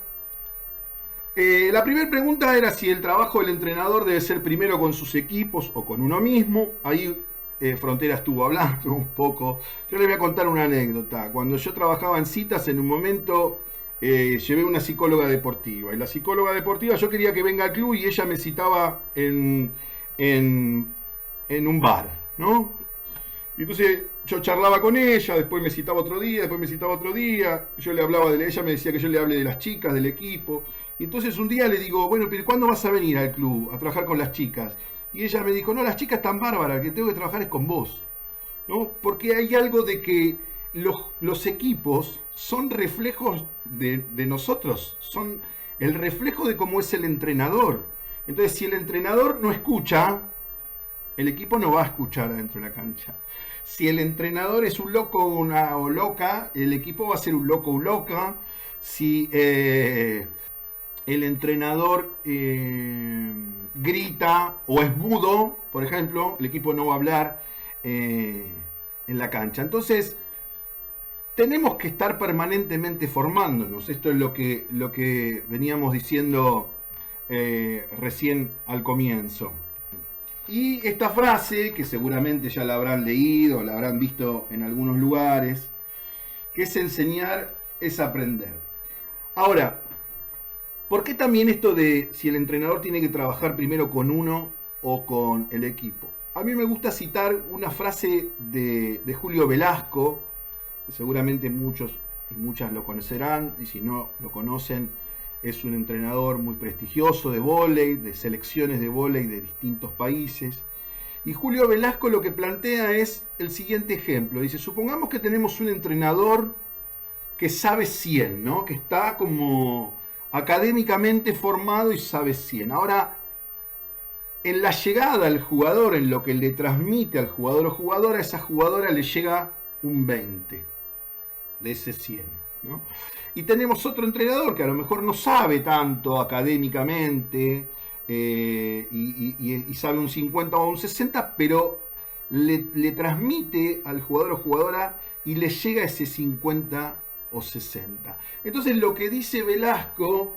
Speaker 1: La primera pregunta era si el trabajo del entrenador debe ser primero con sus equipos o con uno mismo. Ahí Frontera estuvo hablando un poco. Yo les voy a contar una anécdota. Cuando yo trabajaba en citas, en un momento llevé una psicóloga deportiva. Y la psicóloga deportiva, yo quería que venga al club y ella me citaba en un bar, ¿no? Y entonces yo charlaba con ella, después me citaba otro día, después me citaba otro día. Yo le hablaba de ella, me decía que yo le hable de las chicas, del equipo. Y entonces un día le digo, bueno, pero ¿cuándo vas a venir al club a trabajar con las chicas? Y ella me dijo, no, las chicas están bárbaras, que tengo que trabajar es con vos, ¿no? Porque hay algo de que los equipos son reflejos de nosotros, son el reflejo de cómo es el entrenador. Entonces, si el entrenador no escucha, el equipo no va a escuchar adentro de la cancha. Si el entrenador es un loco o loca, el equipo va a ser un loco o loca. Si el entrenador grita o es mudo, por ejemplo, el equipo no va a hablar en la cancha. Entonces, tenemos que estar permanentemente formándonos. Esto es lo que veníamos diciendo recién al comienzo. Y esta frase, que seguramente ya la habrán leído, la habrán visto en algunos lugares, que es enseñar es aprender. Ahora, ¿por qué también esto de si el entrenador tiene que trabajar primero con uno o con el equipo? A mí me gusta citar una frase de Julio Velasco, que seguramente muchos y muchas lo conocerán, y si no lo conocen, es un entrenador muy prestigioso de vóley, de selecciones de vóley de distintos países. Y Julio Velasco lo que plantea es el siguiente ejemplo. Dice, supongamos que tenemos un entrenador que sabe 100, ¿no? Que está como académicamente formado y sabe 100. Ahora, en la llegada al jugador, en lo que le transmite al jugador o jugadora, a esa jugadora le llega un 20 de ese 100, ¿no? Y tenemos otro entrenador que a lo mejor no sabe tanto académicamente y sabe un 50 o un 60, pero le transmite al jugador o jugadora y le llega ese 50 o 60. Entonces lo que dice Velasco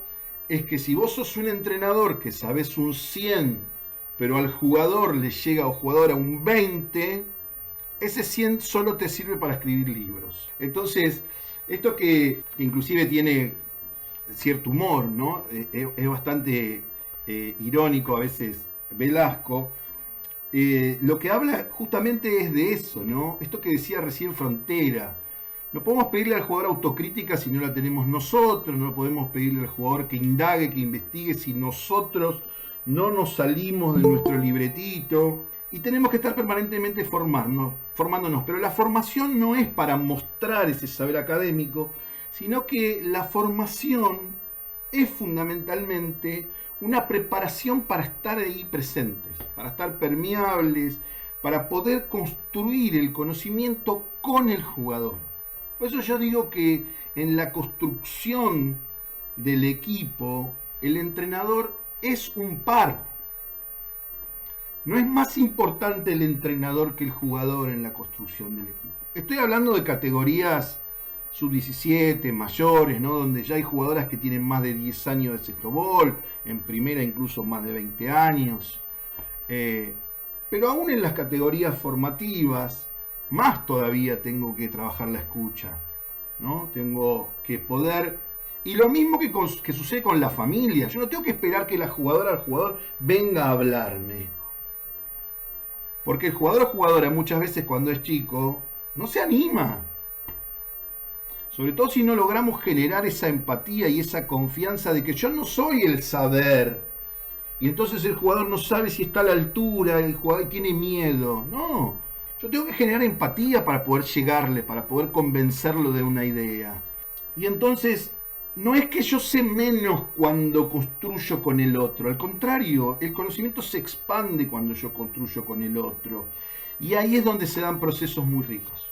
Speaker 1: es que si vos sos un entrenador que sabes un 100, pero al jugador le llega o jugadora un 20, ese 100 solo te sirve para escribir libros. Entonces, esto que inclusive tiene cierto humor, ¿no? Es bastante irónico a veces Velasco. Lo que habla justamente es de eso, ¿no? Esto que decía recién Frontera. No podemos pedirle al jugador autocrítica si no la tenemos nosotros, no podemos pedirle al jugador que indague, que investigue si nosotros no nos salimos de nuestro libretito. Y tenemos que estar permanentemente formándonos. Pero la formación no es para mostrar ese saber académico, sino que la formación es fundamentalmente una preparación para estar ahí presentes, para estar permeables, para poder construir el conocimiento con el jugador. Por eso yo digo que en la construcción del equipo, el entrenador es un par. No es más importante el entrenador que el jugador en la construcción del equipo. Estoy hablando de categorías sub-17, mayores, ¿no? Donde ya hay jugadoras que tienen más de 10 años de sextobol, en primera incluso más de 20 años. Pero aún en las categorías formativas, más todavía tengo que trabajar la escucha, ¿no? Tengo que poder... Y lo mismo que sucede con la familia. Yo no tengo que esperar que la jugadora o el jugador venga a hablarme. Porque el jugador o jugadora muchas veces cuando es chico no se anima. Sobre todo si no logramos generar esa empatía y esa confianza de que yo no soy el saber. Y entonces el jugador no sabe si está a la altura, el jugador tiene miedo. No, yo tengo que generar empatía para poder llegarle, para poder convencerlo de una idea. Y entonces no es que yo sé menos cuando construyo con el otro, al contrario, el conocimiento se expande cuando yo construyo con el otro. Y ahí es donde se dan procesos muy ricos.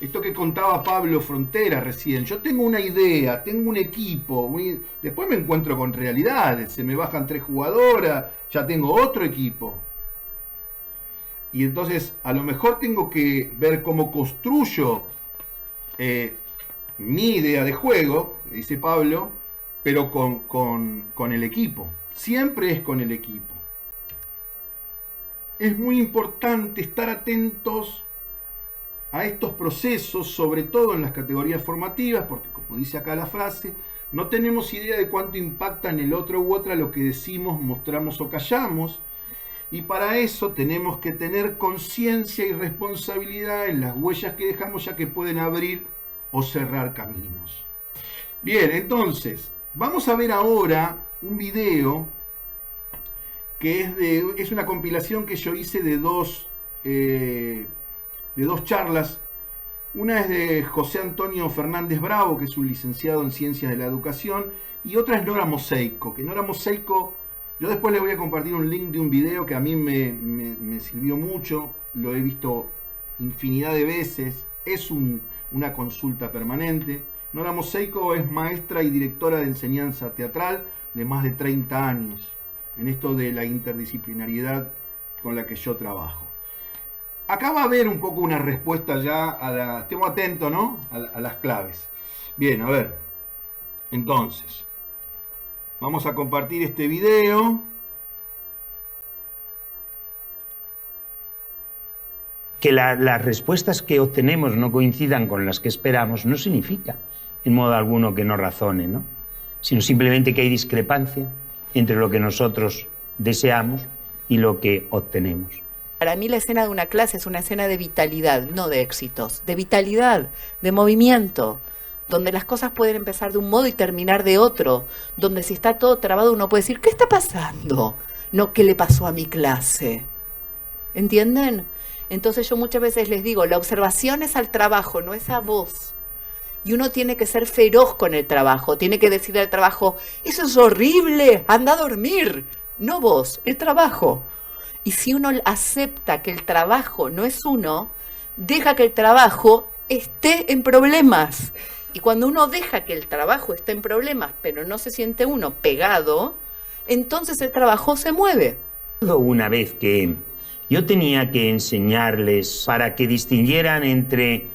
Speaker 1: Esto que contaba Pablo Frontera recién, yo tengo una idea, tengo un equipo, después me encuentro con realidades, se me bajan 3 jugadoras, ya tengo otro equipo. Y entonces a lo mejor tengo que ver cómo construyo mi idea de juego, dice Pablo, pero con el equipo. Siempre es con el equipo. Es muy importante estar atentos a estos procesos, sobre todo en las categorías formativas, porque como dice acá la frase, no tenemos idea de cuánto impacta en el otro u otra lo que decimos, mostramos o callamos, y para eso tenemos que tener conciencia y responsabilidad en las huellas que dejamos, ya que pueden abrir o cerrar caminos. Bien, entonces, vamos a ver ahora un video que es una compilación que yo hice de dos charlas. Una es de José Antonio Fernández Bravo, que es un licenciado en Ciencias de la Educación, y otra es Nora Moseico, que Nora Moseico, yo después le voy a compartir un link de un video que a mí me sirvió mucho, lo he visto infinidad de veces, es una consulta permanente. Nora Moseico es maestra y directora de enseñanza teatral de más de 30 años, en esto de la interdisciplinariedad con la que yo trabajo. Acá va a haber un poco una respuesta ya estemos atentos, ¿no? A las claves. Bien, a ver. Entonces, vamos a compartir este video.
Speaker 3: Que las respuestas que obtenemos no coincidan con las que esperamos no significa en modo alguno que no razone, ¿no? Sino simplemente que hay discrepancia entre lo que nosotros deseamos y lo que obtenemos.
Speaker 4: Para mí la escena de una clase es una escena de vitalidad, no de éxitos, de vitalidad, de movimiento, donde las cosas pueden empezar de un modo y terminar de otro, donde si está todo trabado uno puede decir, ¿qué está pasando? No, ¿qué le pasó a mi clase? ¿Entienden? Entonces yo muchas veces les digo, la observación es al trabajo, no es a vos. Y uno tiene que ser feroz con el trabajo, tiene que decirle al trabajo, eso es horrible, anda a dormir. No vos, el trabajo. Y si uno acepta que el trabajo no es uno, deja que el trabajo esté en problemas. Y cuando uno deja que el trabajo esté en problemas, pero no se siente uno pegado, entonces el trabajo se mueve.
Speaker 3: Una vez que yo tenía que enseñarles para que distinguieran entre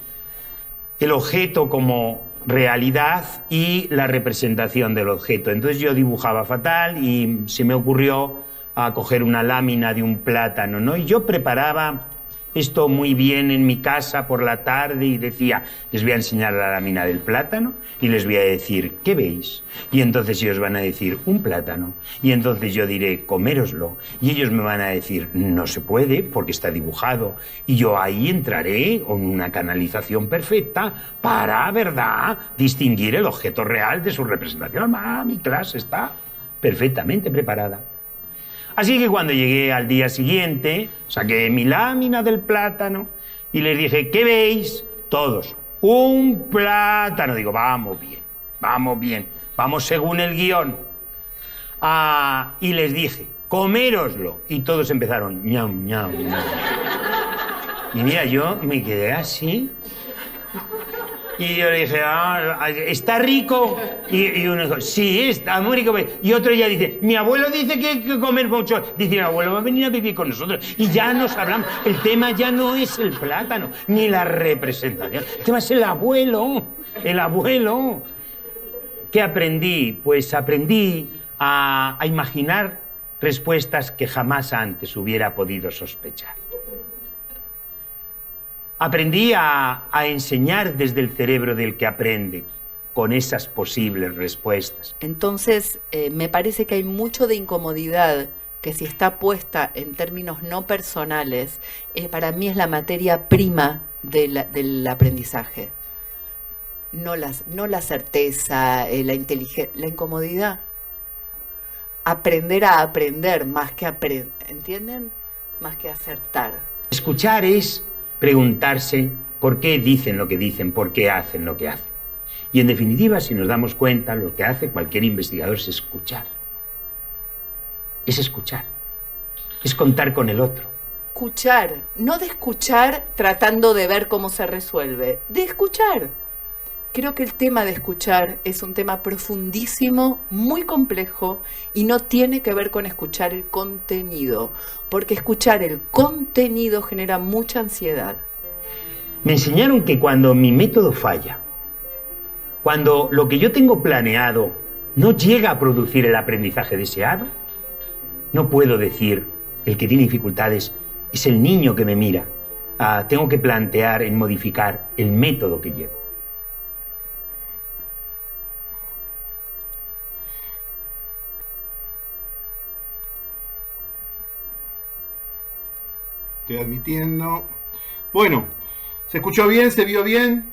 Speaker 3: el objeto como realidad y la representación del objeto. Entonces yo dibujaba fatal y se me ocurrió a coger una lámina de un plátano, ¿no? Y yo preparaba esto muy bien en mi casa por la tarde y decía, les voy a enseñar la lámina del plátano y les voy a decir, ¿qué veis? Y entonces ellos van a decir, un plátano. Y entonces yo diré, coméroslo. Y ellos me van a decir, no se puede porque está dibujado. Y yo ahí entraré con una canalización perfecta para, ¿verdad?, distinguir el objeto real de su representación. Mi clase está perfectamente preparada. Así que cuando llegué al día siguiente, saqué mi lámina del plátano y les dije, ¿qué veis? Todos, un plátano. Digo, vamos bien, vamos según el guión. Y les dije, coméroslo. Y todos empezaron, ñam, ñam, ñam. Y mira, yo me quedé así. Y yo le dije, ¿está rico? Y uno dijo, sí, está muy rico. Y otro ya dice, mi abuelo dice que comer mucho. Dice, mi abuelo va a venir a vivir con nosotros. Y ya nos hablamos. El tema ya no es el plátano, ni la representación. El tema es el abuelo. El abuelo. ¿Qué aprendí? Pues aprendí a imaginar respuestas que jamás antes hubiera podido sospechar. Aprendí a enseñar desde el cerebro del que aprende, con esas posibles respuestas.
Speaker 4: Entonces, me parece que hay mucho de incomodidad que si está puesta en términos no personales, para mí es la materia prima del aprendizaje. No la certeza, la inteligencia, la incomodidad. Aprender a aprender más que aprender, ¿entienden? Más que acertar.
Speaker 3: Escuchar es preguntarse por qué dicen lo que dicen, por qué hacen lo que hacen. Y en definitiva, si nos damos cuenta, lo que hace cualquier investigador es escuchar. Es escuchar. Es contar con el otro.
Speaker 4: Escuchar, no de escuchar tratando de ver cómo se resuelve, de escuchar. creo que el tema de escuchar es un tema profundísimo, muy complejo, y no tiene que ver con escuchar el contenido, porque escuchar el contenido genera mucha ansiedad.
Speaker 3: Me enseñaron que cuando mi método falla, cuando lo que yo tengo planeado no llega a producir el aprendizaje deseado, no puedo decir el que tiene dificultades es el niño que me mira. Tengo que plantear en modificar el método que llevo.
Speaker 1: Estoy admitiendo. Bueno, ¿se escuchó bien? ¿Se vio bien?